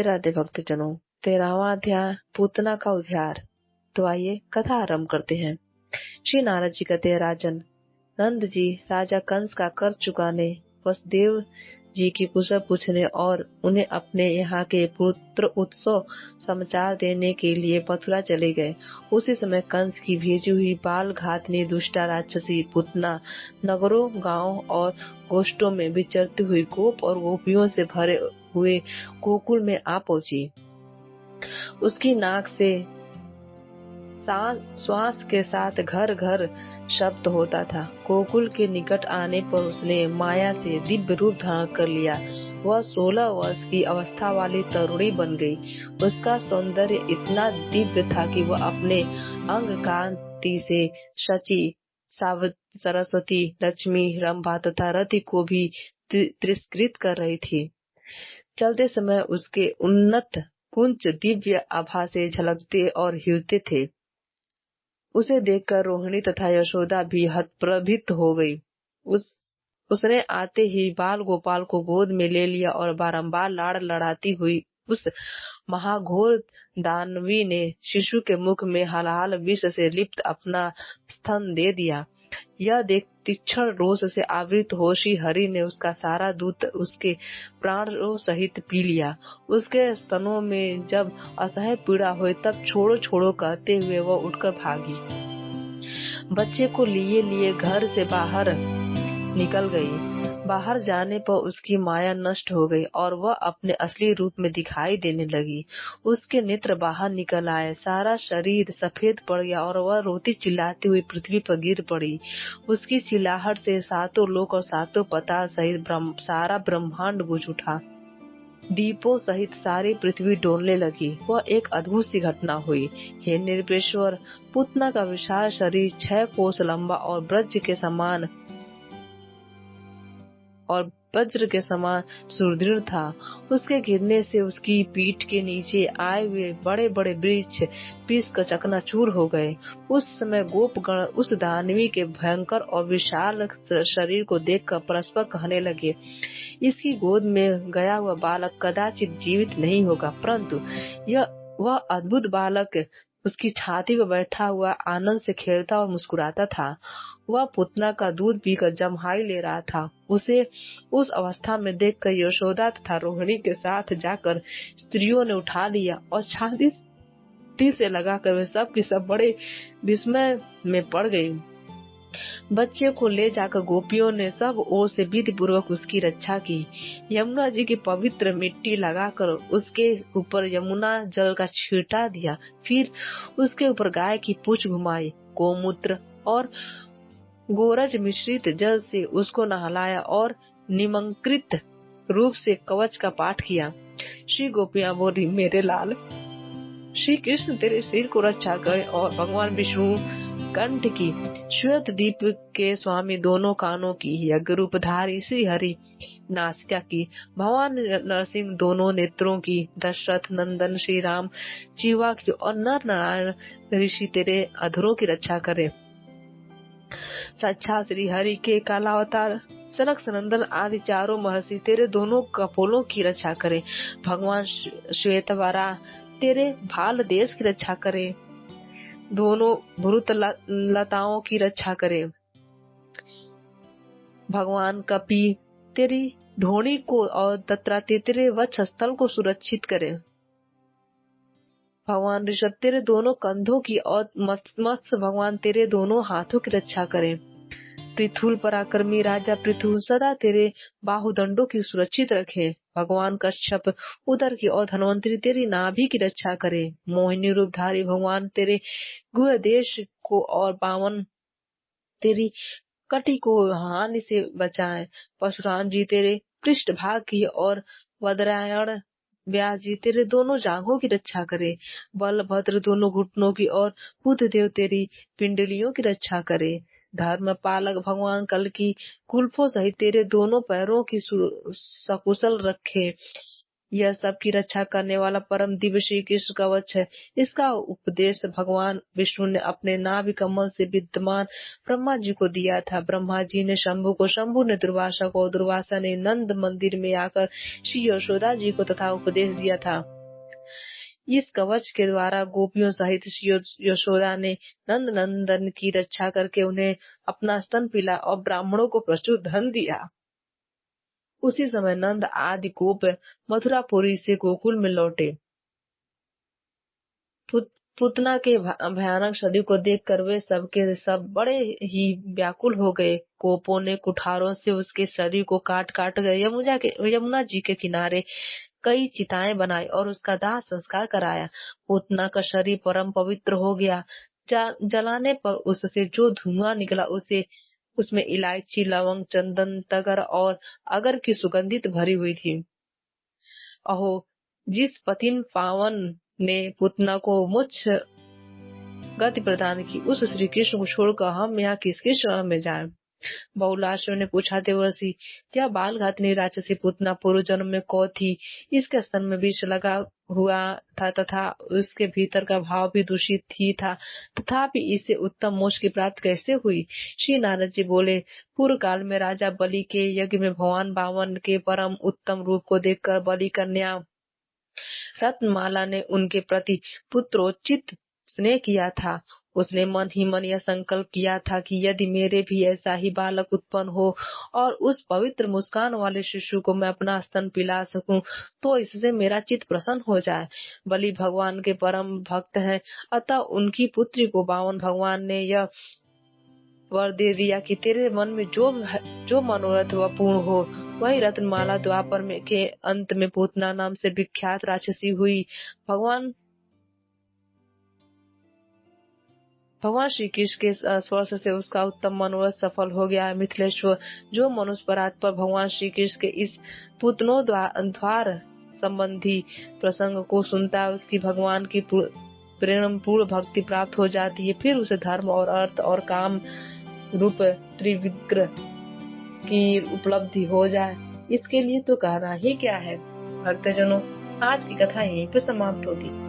राधे भक्तजनों, 13वां अध्याय पूतना का उद्धार। तो आइए कथा आरंभ करते हैं। श्री नारद जी कहते हैं, राजन, नंद जी राजा कंस का कर चुकाने, वसुदेव जी की कुशल पूछने और उन्हें अपने यहाँ के पुत्र उत्सव समाचार देने के लिए मथुरा चले गए। उसी समय कंस की भेजी हुई बाल घातनी दुष्टा राक्षसी पूतना नगरों, गांवों और गोष्ठों में विचरती हुई गोप और गोपियों से भरे हुए गोकुल में आ पहुंची। उसकी नाक से श्वास के साथ घर घर शब्द होता था। गोकुल के निकट आने पर उसने माया से दिव्य रूप धारण कर लिया। वह 16 वर्ष की अवस्था वाली तरुणी बन गई। उसका सौंदर्य इतना दिव्य था कि वह अपने अंग कांति से शची, सरस्वती, लक्ष्मी, रंभा तथा रति को भी तिरस्कृत कर रही थी। चलते समय उसके उन्नत कुंच दिव्य आभा से झलकते और हिलते थे। उसे देखकर रोहिणी तथा यशोदा भी हतप्रभित हो गई। उसने आते ही बाल गोपाल को गोद में ले लिया और बारंबार लाड़ लड़ाती हुई उस महाघोर दानवी ने शिशु के मुख में हलाल विष से लिप्त अपना स्तन दे दिया। यह देख तीक्ष्ण रोष से आवृत हो श्री हरि ने उसका सारा दूध उसके प्राणों सहित पी लिया। उसके स्तनों में जब असह्य पीड़ा हुई तब छोड़ो छोड़ो कहते हुए वह उठकर भागी। बच्चे को लिए घर से बाहर निकल गई। बाहर जाने पर उसकी माया नष्ट हो गई और वह अपने असली रूप में दिखाई देने लगी। उसके नेत्र बाहर निकल आए, सारा शरीर सफेद पड़ गया और वह रोती चिल्लाती हुई पृथ्वी पर गिर पड़ी। उसकी चिल्लाहट से सातों लोक और सातों पाताल सहित सारा ब्रह्मांड गूंज उठा। दीपों सहित सारी पृथ्वी डोलने लगी। वह एक अद्भुत सी घटना हुई। हे निर्वेश्वर, पूतना का विशाल शरीर 6 कोस लंबा और वज्र के समान सुदृढ़ था। उसके गिरने से उसकी पीठ के नीचे आए हुए बड़े बड़े वृक्ष पीस कर चकनाचूर हो गए। उस समय गोपगण उस दानवी के भयंकर और विशाल शरीर को देखकर परस्पर कहने लगे, इसकी गोद में गया हुआ बालक कदाचित जीवित नहीं होगा। परंतु वह अद्भुत बालक उसकी छाती पर बैठा हुआ आनंद से खेलता और मुस्कुराता था। वह पूतना का दूध पीकर जम्हाई ले रहा था। उसे उस अवस्था में देखकर यशोदा तथा रोहिणी के साथ जाकर स्त्रियों ने उठा लिया और छाती से लगाकर वे सब की सब बड़े विस्मय में पड़ गई। बच्चे को ले जाकर गोपियों ने सब ओर से विधि पूर्वक उसकी रक्षा की। यमुना जी की पवित्र मिट्टी लगाकर उसके ऊपर यमुना जल का छींटा दिया। फिर उसके ऊपर गाय की पूंछ घुमाई, गोमूत्र और गोरज मिश्रित जल से उसको नहलाया और निमंत्रित रूप से कवच का पाठ किया। श्री गोपियां बोली, मेरे लाल, श्री कृष्ण तेरे सिर को रक्षा करे और भगवान विष्णु कंठ की, श्वेत दीप के स्वामी दोनों कानों की, यज्ञ रूपधारी श्री हरि नासिका की, भगवान नरसिंह दोनों नेत्रों की, दशरथ नंदन श्री राम जीवा की और नर नारायण ऋषि तेरे अधरों की रक्षा करे। साक्षात श्री हरि के कालावतार सनक सनंदन आदि चारों महर्षि तेरे दोनों कपोलों की रक्षा करे। भगवान श्वेतवारा तेरे भाल देश की रक्षा करे, दोनों भ्रुत लताओं की रक्षा करे। भगवान कपि तेरी ढोणी को और दत्तात्रेय तेरे वक्षस्थल को सुरक्षित करे। भगवान ऋषभ तेरे दोनों कंधों की और मत्स्य भगवान तेरे दोनों हाथों की रक्षा करे। पृथुल पराक्रमी राजा पृथु सदा तेरे बाहुदंडों की सुरक्षित रखे। भगवान कश्यप उदर की और धनवंतरी तेरी नाभि की रक्षा करे। मोहिनी रूपधारी भगवान तेरे गुह देश को और बामन तेरी कटी को हानि से बचाए। परशुराम जी तेरे पृष्ठ भाग की और वदरायण व्यास जी तेरे दोनों जांघों की रक्षा करे। बलभद्र दोनों घुटनों की और बुधदेव तेरी पिंडलियों की रक्षा करे। धर्म पालक भगवान कल की कुल्फों सहित तेरे दोनों पैरों की सकुशल रखे। यह सबकी रक्षा करने वाला परम दिव्य श्री कृष्ण कवच है। इसका उपदेश भगवान विष्णु ने अपने नाभि कमल से विद्यमान ब्रह्मा जी को दिया था। ब्रह्मा जी ने शंभु को, शंभु ने दुर्वासा को, दुर्वासा ने नंद मंदिर में आकर श्री यशोदा जी को तथा उपदेश दिया था। इस कवच के द्वारा गोपियों सहित श्री यशोदा ने नंद नंदन की रक्षा करके उन्हें अपना स्तन पिला और ब्राह्मणों को प्रचुर धन दिया। उसी समय नंद आदि गोप मथुरापुरी से गोकुल में लौटे। पुतना के भयानक शरीर को देखकर वे सब के सब बड़े ही व्याकुल हो गए। गोपों ने कुठारों से उसके शरीर को काट काट गए यमुना जी के किनारे कई चिताएं बनाई और उसका दाह संस्कार कराया। पुतना का शरीर परम पवित्र हो गया। जलाने पर उससे जो धुआं निकला उसमें इलायची, लवंग, चंदन, तगर और अगर की सुगंधित भरी हुई थी। अहो, जिस पतिन पावन ने पुतना को मुझ गति प्रदान की, उस श्री कृष्ण को छोड़कर हम यहाँ किसके शरण में जाएं? बहुलाशयों ने पूछा, देवर्षि, यह बाल घातनी राक्षसी पुतना पूर्व जन्म में कौ थी? इसके स्तन में विष लगा हुआ था तथा उसके भीतर का भाव भी दूषित ही था, तथापि इसे उत्तम मोक्ष की प्राप्ति कैसे हुई? श्री नारद जी बोले, पूर्व काल में राजा बलि के यज्ञ में भगवान वामन के परम उत्तम रूप को देखकर बलि कन्या रत्नमाला ने उनके प्रति पुत्रोचित स्नेह किया था। उसने मन ही मन यह संकल्प किया था कि यदि मेरे भी ऐसा ही बालक उत्पन्न हो और उस पवित्र मुस्कान वाले शिशु को मैं अपना स्तन पिला सकूं, तो इससे मेरा चित्त प्रसन्न हो जाए। बलि भगवान के परम भक्त हैं, अतः उनकी पुत्री को वामन भगवान ने यह वर दे दिया कि तेरे मन में जो मनोरथ वह पूर्ण हो। वही रत्नमाला द्वापर में के अंत में पूतना नाम से विख्यात राक्षसी हुई। भगवान श्री कृष्ण के स्पर्श से उसका उत्तम मनोरथ सफल हो गया। मिथिलेश्वर, जो मनुष्य परात्पर भगवान श्री कृष्ण के इस पुतनोद्वार संबंधी प्रसंग को सुनता है, उसकी भगवान की प्रेम पूर्ण भक्ति प्राप्त हो जाती है। फिर उसे धर्म और अर्थ और काम रूप त्रिविग्रह की उपलब्धि हो जाए। इसके लिए तो कहना ही क्या है। भक्तजनों, आज की कथा यहीं पर समाप्त होती।